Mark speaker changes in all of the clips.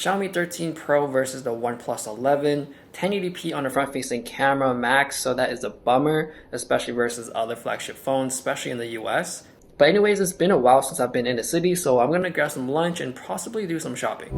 Speaker 1: Xiaomi 13 Pro versus the OnePlus 11, 1080p on the front-facing camera max, so that is a bummer, especially versus other flagship phones, especially in the US. But anyways, it's been a while since I've been in the city, so I'm gonna grab some lunch and possibly do some shopping.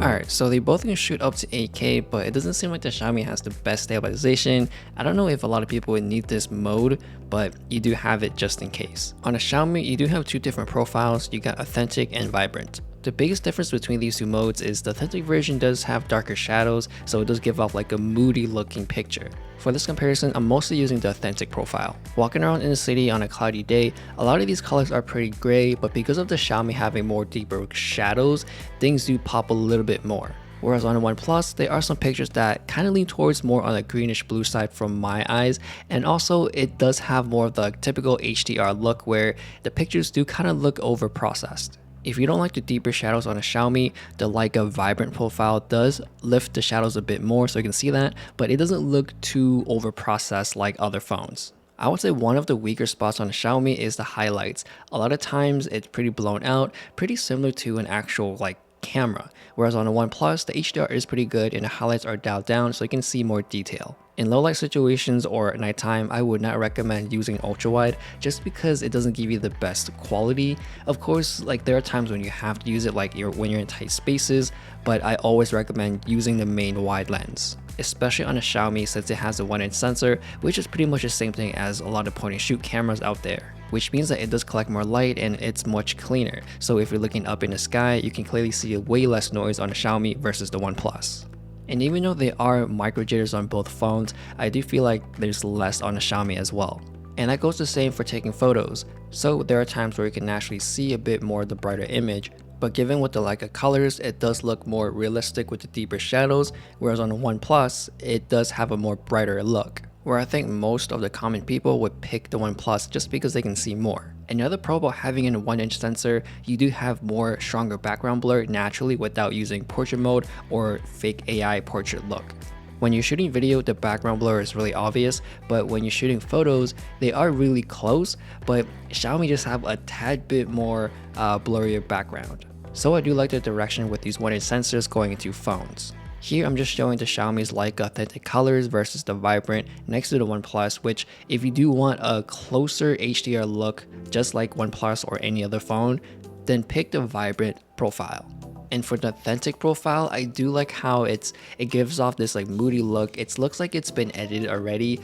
Speaker 1: Alright, so they both can shoot up to 8K, but it doesn't seem like the Xiaomi has the best stabilization. I don't know if a lot of people would need this mode, but you do have it just in case. On a Xiaomi, you do have two different profiles. You got authentic and vibrant. The biggest difference between these two modes is the authentic version does have darker shadows, so it does give off like a moody looking picture. For this comparison, I'm mostly using the authentic profile. Walking around in the city on a cloudy day, a lot of these colors are pretty gray, but because of the Xiaomi having more deeper shadows, things do pop a little bit more. Whereas on the OnePlus, there are some pictures that kind of lean towards more on the greenish blue side from my eyes, and also it does have more of the typical HDR look where the pictures do kind of look over processed. If you don't like the deeper shadows on a Xiaomi, the Leica Vibrant profile does lift the shadows a bit more, so you can see that, but it doesn't look too over-processed like other phones. I would say one of the weaker spots on a Xiaomi is the highlights. A lot of times it's pretty blown out, pretty similar to an actual camera, whereas on a OnePlus, the HDR is pretty good and the highlights are dialed down so you can see more detail. In low light situations or at nighttime, I would not recommend using ultra wide just because it doesn't give you the best quality. Of course, there are times when you have to use it when you're in tight spaces, but I always recommend using the main wide lens, especially on a Xiaomi since it has a 1-inch sensor, which is pretty much the same thing as a lot of point and shoot cameras out there, which means that it does collect more light and it's much cleaner. So if you're looking up in the sky, you can clearly see way less noise on a Xiaomi versus the OnePlus. And even though there are micro jitters on both phones, I do feel like there's less on a Xiaomi as well. And that goes the same for taking photos. So there are times where you can actually see a bit more of the brighter image, but given with the Leica colors, it does look more realistic with the deeper shadows, whereas on the OnePlus, it does have a more brighter look, where I think most of the common people would pick the OnePlus just because they can see more. Another pro about having a 1-inch sensor, you do have more stronger background blur naturally without using portrait mode or fake AI portrait look. When you're shooting video, the background blur is really obvious, but when you're shooting photos, they are really close, but Xiaomi just have a tad bit more blurrier background. So I do like the direction with these 1-inch sensors going into phones. Here I'm just showing the Xiaomi's Leica authentic colors versus the Vibrant next to the OnePlus, which if you do want a closer HDR look just like OnePlus or any other phone, then pick the Vibrant profile. And for the authentic profile, I do like how it gives off this moody look. It looks like it's been edited already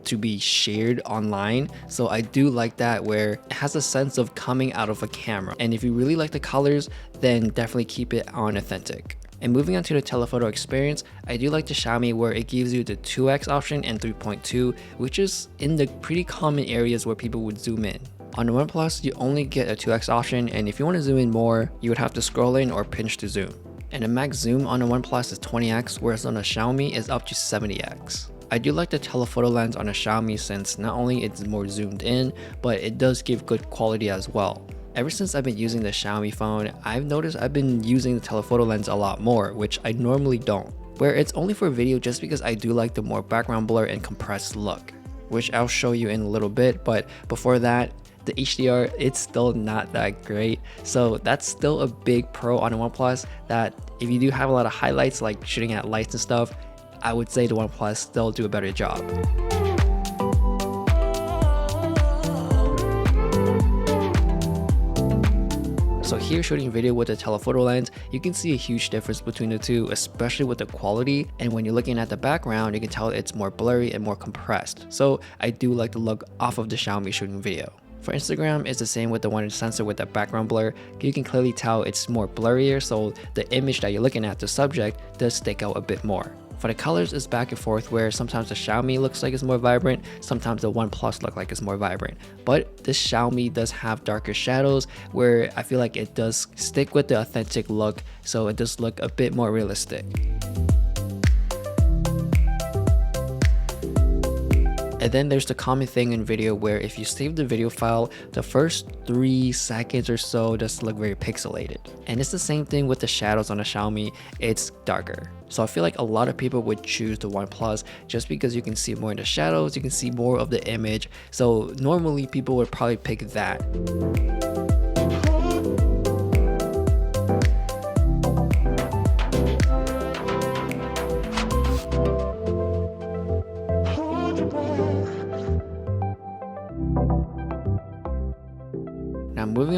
Speaker 1: to be shared online, so I do like that, where it has a sense of coming out of a camera. And if you really like the colors, then definitely keep it on authentic. And moving on to the telephoto experience, I do like the Xiaomi where it gives you the 2x option and 3.2, which is in the pretty common areas where people would zoom in. On the OnePlus, you only get a 2x option, and if you want to zoom in more, you would have to scroll in or pinch to zoom. And the max zoom on the OnePlus is 20x, whereas on the Xiaomi is up to 70x. I do like the telephoto lens on a Xiaomi since not only it's more zoomed in, but it does give good quality as well. Ever since I've been using the Xiaomi phone, I've noticed I've been using the telephoto lens a lot more, which I normally don't, where it's only for video just because I do like the more background blur and compressed look, which I'll show you in a little bit. But before that, the HDR, it's still not that great, so that's still a big pro on the OnePlus, that if you do have a lot of highlights like shooting at lights and stuff, I would say the OnePlus still do a better job. So here, shooting video with the telephoto lens, you can see a huge difference between the two, especially with the quality. And when you're looking at the background, you can tell it's more blurry and more compressed. So I do like the look off of the Xiaomi shooting video. For Instagram, it's the same with the 1-inch sensor with the background blur. You can clearly tell it's more blurrier, so the image that you're looking at, the subject, does stick out a bit more. For the colors, it's back and forth, where sometimes the Xiaomi looks like it's more vibrant, sometimes the OnePlus look like it's more vibrant. But this Xiaomi does have darker shadows, where I feel like it does stick with the authentic look, so it does look a bit more realistic. And then there's the common thing in video where if you save the video file, the first 3 seconds or so does look very pixelated. And it's the same thing with the shadows on the Xiaomi, it's darker. So I feel like a lot of people would choose the OnePlus just because you can see more in the shadows, you can see more of the image. So normally people would probably pick that.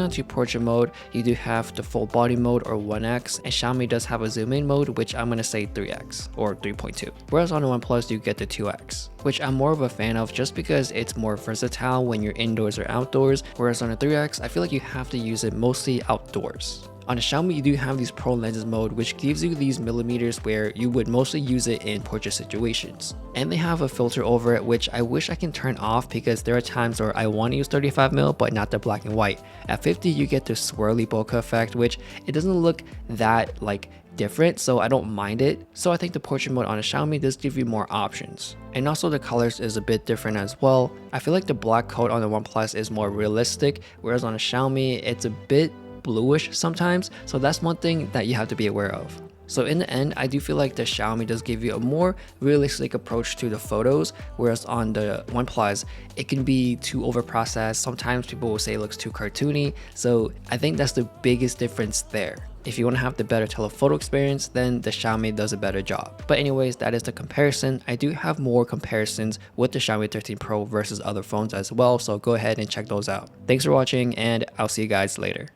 Speaker 1: on to portrait mode, you do have the full body mode or 1x, and Xiaomi does have a zoom in mode, which I'm gonna say 3x or 3.2. Whereas on the OnePlus, you get the 2x, which I'm more of a fan of just because it's more versatile when you're indoors or outdoors, whereas on the 3x, I feel like you have to use it mostly outdoors. On the Xiaomi, you do have these pro lenses mode, which gives you these millimeters where you would mostly use it in portrait situations. And they have a filter over it, which I wish I can turn off because there are times where I want to use 35mm, but not the black and white. At 50, you get the swirly bokeh effect, which it doesn't look that like different, so I don't mind it. So I think the portrait mode on a Xiaomi does give you more options. And also the colors is a bit different as well. I feel like the black coat on the OnePlus is more realistic, whereas on a Xiaomi, it's a bit bluish sometimes, so that's one thing that you have to be aware of. So in the end, I do feel like the Xiaomi does give you a more realistic approach to the photos, whereas on the OnePlus, it can be too overprocessed. Sometimes people will say it looks too cartoony, so I think that's the biggest difference there. If you want to have the better telephoto experience, then the Xiaomi does a better job. But anyways, that is the comparison. I do have more comparisons with the Xiaomi 13 Pro versus other phones as well, so go ahead and check those out. Thanks for watching, and I'll see you guys later.